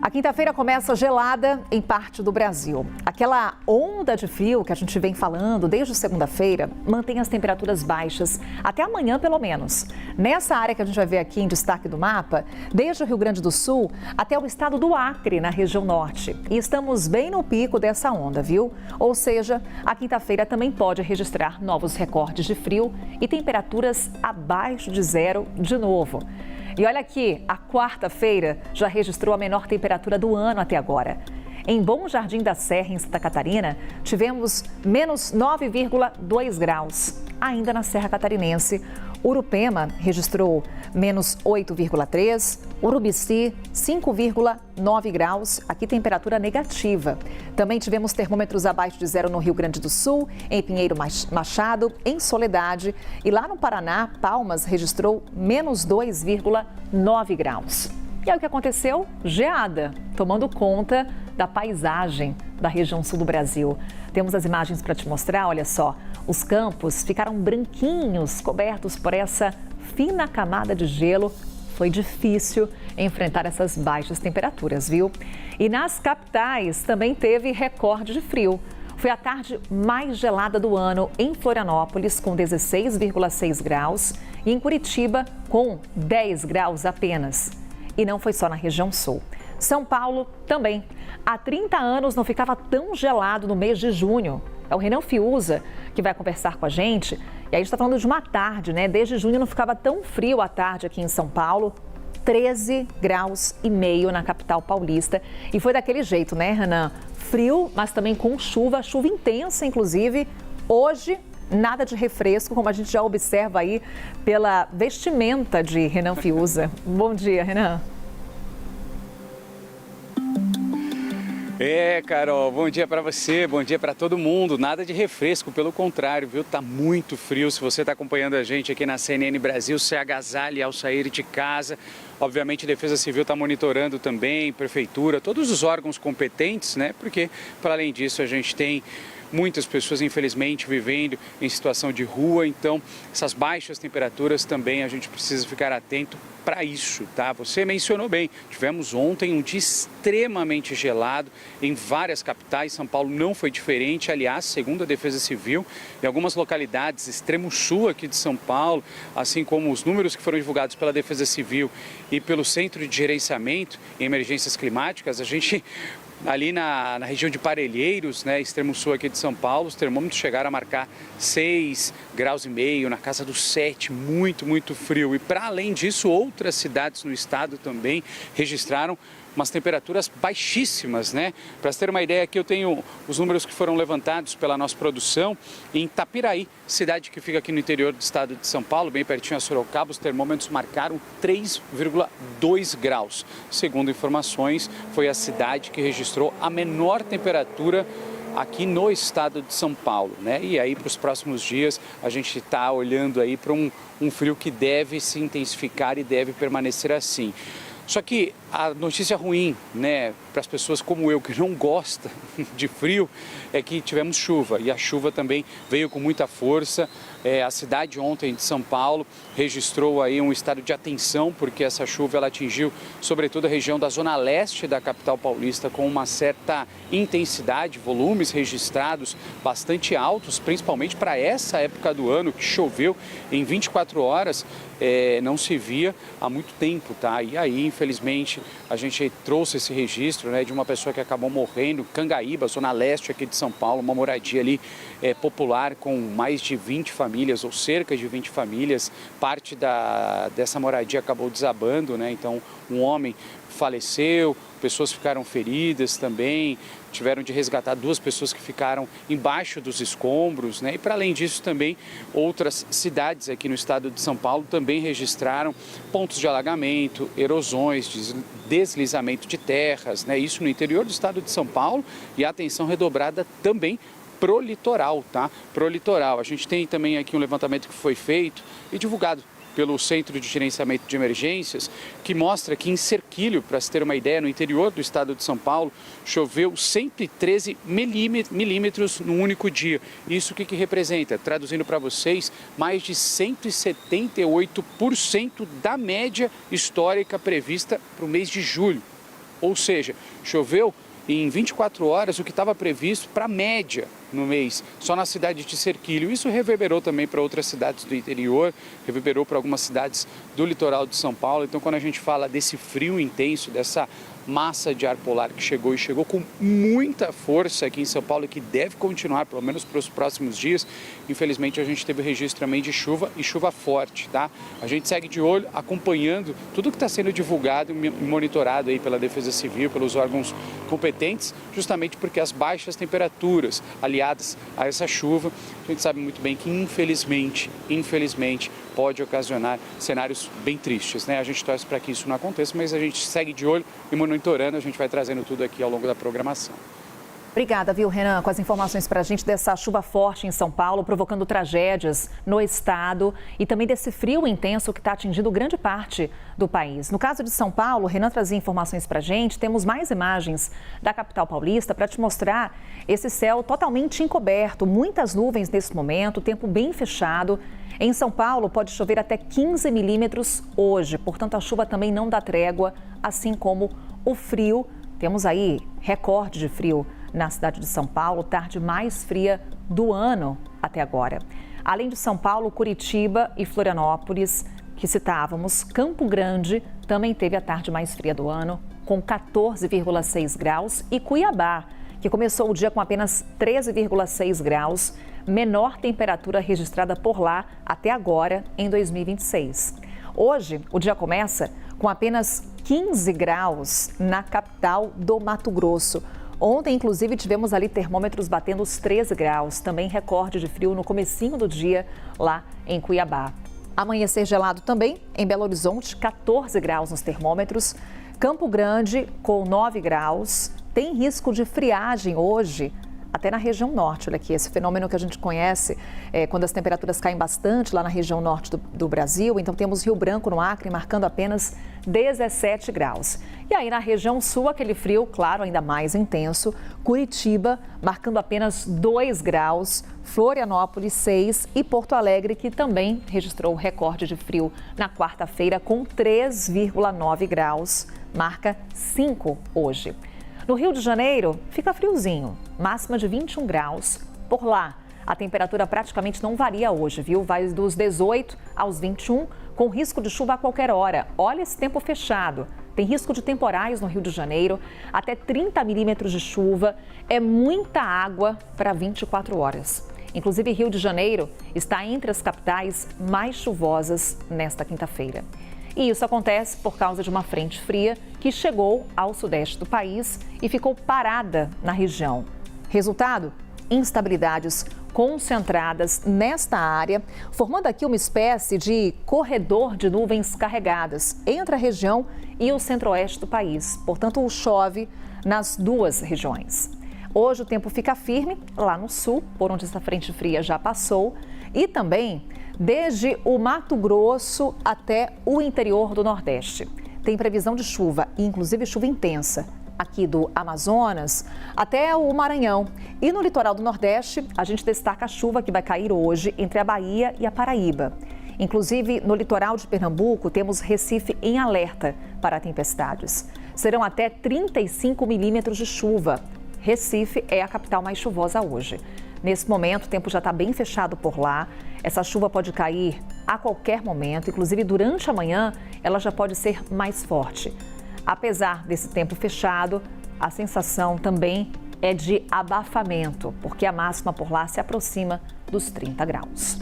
A quinta-feira começa gelada em parte do Brasil. Aquela onda de frio que a gente vem falando desde segunda-feira mantém as temperaturas baixas até amanhã, pelo menos. Nessa área que a gente vai ver aqui em destaque do mapa, desde o Rio Grande do Sul até o estado do Acre, na região norte. E estamos bem no pico dessa onda, viu? Ou seja, a quinta-feira também pode registrar novos recordes de frio e temperaturas abaixo de zero de novo. E olha aqui, a quarta-feira já registrou a menor temperatura do ano até agora. Em Bom Jardim da Serra, em Santa Catarina, tivemos menos 9,2 graus. Ainda na Serra Catarinense, Urupema registrou menos 8,3, Urubici 5,9 graus, aqui temperatura negativa. Também tivemos termômetros abaixo de zero no Rio Grande do Sul, em Pinheiro Machado, em Soledade. E lá no Paraná, Palmas registrou menos 2,9 graus. E aí o que aconteceu? Geada, tomando conta da paisagem da região sul do Brasil. Temos as imagens para te mostrar, olha só. Os campos ficaram branquinhos, cobertos por essa fina camada de gelo. Foi difícil enfrentar essas baixas temperaturas, viu? E nas capitais também teve recorde de frio. Foi a tarde mais gelada do ano em Florianópolis, com 16,6 graus, e em Curitiba, com 10 graus apenas. E não foi só na região sul. São Paulo também. Há 30 anos não ficava tão gelado no mês de junho. É o Renan Fiuza que vai conversar com a gente. E aí a gente está falando de uma tarde, né? Desde junho não ficava tão frio à tarde aqui em São Paulo. 13 graus e meio na capital paulista. E foi daquele jeito, né, Renan? Frio, mas também com chuva intensa, inclusive. Hoje, nada de refresco, como a gente já observa aí pela vestimenta de Renan Fiuza. Bom dia, Renan. Carol, bom dia para você, bom dia para todo mundo. Nada de refresco, pelo contrário, viu? Tá muito frio. Se você está acompanhando a gente aqui na CNN Brasil, se agasalhe ao sair de casa. Obviamente, a Defesa Civil está monitorando também, Prefeitura, todos os órgãos competentes, né? Porque, para além disso, a gente tem muitas pessoas, infelizmente, vivendo em situação de rua. Então, essas baixas temperaturas também a gente precisa ficar atento para isso, tá? Você mencionou bem, tivemos ontem um dia extremamente gelado em várias capitais, São Paulo não foi diferente, aliás, segundo a Defesa Civil, em algumas localidades, extremo sul aqui de São Paulo, assim como os números que foram divulgados pela Defesa Civil e pelo Centro de Gerenciamento em Emergências Climáticas, a gente ali na região de Parelheiros, né, extremo sul aqui de São Paulo, os termômetros chegaram a marcar 6,5 graus, na casa dos 7, muito frio. E para além disso, outras cidades no estado também registraram umas temperaturas baixíssimas, né? Para você ter uma ideia, aqui eu tenho os números que foram levantados pela nossa produção. Em Itapiraí, cidade que fica aqui no interior do estado de São Paulo, bem pertinho a Sorocaba, os termômetros marcaram 3,2 graus. Segundo informações, foi a cidade que registrou a menor temperatura aqui no estado de São Paulo, né? E aí, para os próximos dias, a gente está olhando aí para um frio que deve se intensificar e deve permanecer assim. Só que a notícia ruim, né, para as pessoas como eu que não gostam de frio, é que tivemos chuva e a chuva também veio com muita força. A cidade ontem de São Paulo registrou aí um estado de atenção porque essa chuva ela atingiu sobretudo a região da zona leste da capital paulista com uma certa intensidade, volumes registrados bastante altos, principalmente para essa época do ano que choveu em 24 horas, não se via há muito tempo, tá? E aí, infelizmente, a gente trouxe esse registro, né, de uma pessoa que acabou morrendo, Cangaíba, zona leste aqui de São Paulo, uma moradia ali popular com mais de 20 famílias ou cerca de 20 famílias. Parte dessa moradia acabou desabando, né? Então um homem faleceu, pessoas ficaram feridas também, tiveram de resgatar 2 pessoas que ficaram embaixo dos escombros, né? E para além disso também outras cidades aqui no estado de São Paulo também registraram pontos de alagamento, erosões, deslizamento de terras, né? Isso no interior do estado de São Paulo e a atenção redobrada também pro litoral, tá? Pro litoral. A gente tem também aqui um levantamento que foi feito e divulgado pelo Centro de Gerenciamento de Emergências, que mostra que em Cerquilho, para se ter uma ideia, no interior do estado de São Paulo, choveu 113 milímetros no único dia. Isso o que representa? Traduzindo para vocês, mais de 178% da média histórica prevista para o mês de julho. Ou seja, choveu em 24 horas o que estava previsto para a média no mês, só na cidade de Cerquilho. Isso reverberou também para outras cidades do interior, reverberou para algumas cidades do litoral de São Paulo. Então, quando a gente fala desse frio intenso, dessa massa de ar polar que chegou com muita força aqui em São Paulo e que deve continuar, pelo menos para os próximos dias, infelizmente a gente teve registro também de chuva e chuva forte, tá? A gente segue de olho, acompanhando tudo que está sendo divulgado e monitorado aí pela Defesa Civil, pelos órgãos competentes, justamente porque as baixas temperaturas, aliadas a essa chuva, a gente sabe muito bem que infelizmente, pode ocasionar cenários bem tristes, né? A gente torce para que isso não aconteça, mas a gente segue de olho e monitorando, a gente vai trazendo tudo aqui ao longo da programação. Obrigada, viu, Renan, com as informações para a gente dessa chuva forte em São Paulo, provocando tragédias no estado e também desse frio intenso que está atingindo grande parte do país. No caso de São Paulo, Renan trazia informações para a gente, temos mais imagens da capital paulista para te mostrar esse céu totalmente encoberto, muitas nuvens nesse momento, tempo bem fechado. Em São Paulo, pode chover até 15 milímetros hoje, portanto, a chuva também não dá trégua, assim como o frio. Temos aí recorde de frio na cidade de São Paulo, tarde mais fria do ano até agora. Além de São Paulo, Curitiba e Florianópolis, que citávamos, Campo Grande também teve a tarde mais fria do ano, com 14,6 graus, e Cuiabá, que começou o dia com apenas 13,6 graus, menor temperatura registrada por lá até agora, em 2026. Hoje, o dia começa com apenas 15 graus na capital do Mato Grosso. Ontem, inclusive, tivemos ali termômetros batendo os 13 graus, também recorde de frio no comecinho do dia lá em Cuiabá. Amanhecer gelado também em Belo Horizonte, 14 graus nos termômetros. Campo Grande com 9 graus. Tem risco de friagem hoje, até na região norte. Olha aqui, esse fenômeno que a gente conhece quando as temperaturas caem bastante lá na região norte do Brasil. Então temos Rio Branco, no Acre, marcando apenas 17 graus. E aí na região sul, aquele frio, claro, ainda mais intenso. Curitiba, marcando apenas 2 graus. Florianópolis, 6. E Porto Alegre, que também registrou o recorde de frio na quarta-feira, com 3,9 graus. Marca 5 hoje. No Rio de Janeiro, fica friozinho, máxima de 21 graus. Por lá, a temperatura praticamente não varia hoje, viu? Vai dos 18 aos 21, com risco de chuva a qualquer hora. Olha esse tempo fechado. Tem risco de temporais no Rio de Janeiro, até 30 milímetros de chuva. É muita água para 24 horas. Inclusive, Rio de Janeiro está entre as capitais mais chuvosas nesta quinta-feira. E isso acontece por causa de uma frente fria que chegou ao sudeste do país e ficou parada na região. Resultado? Instabilidades concentradas nesta área, formando aqui uma espécie de corredor de nuvens carregadas entre a região e o centro-oeste do país. Portanto, chove nas duas regiões. Hoje o tempo fica firme lá no sul, por onde essa frente fria já passou, e também desde o Mato Grosso até o interior do Nordeste. Tem previsão de chuva, inclusive chuva intensa, aqui do Amazonas até o Maranhão. E no litoral do Nordeste, a gente destaca a chuva que vai cair hoje entre a Bahia e a Paraíba. Inclusive, no litoral de Pernambuco, temos Recife em alerta para tempestades. Serão até 35 milímetros de chuva. Recife é a capital mais chuvosa hoje. Nesse momento, o tempo já está bem fechado por lá. Essa chuva pode cair a qualquer momento, inclusive durante a manhã, ela já pode ser mais forte. Apesar desse tempo fechado, a sensação também é de abafamento, porque a máxima por lá se aproxima dos 30 graus.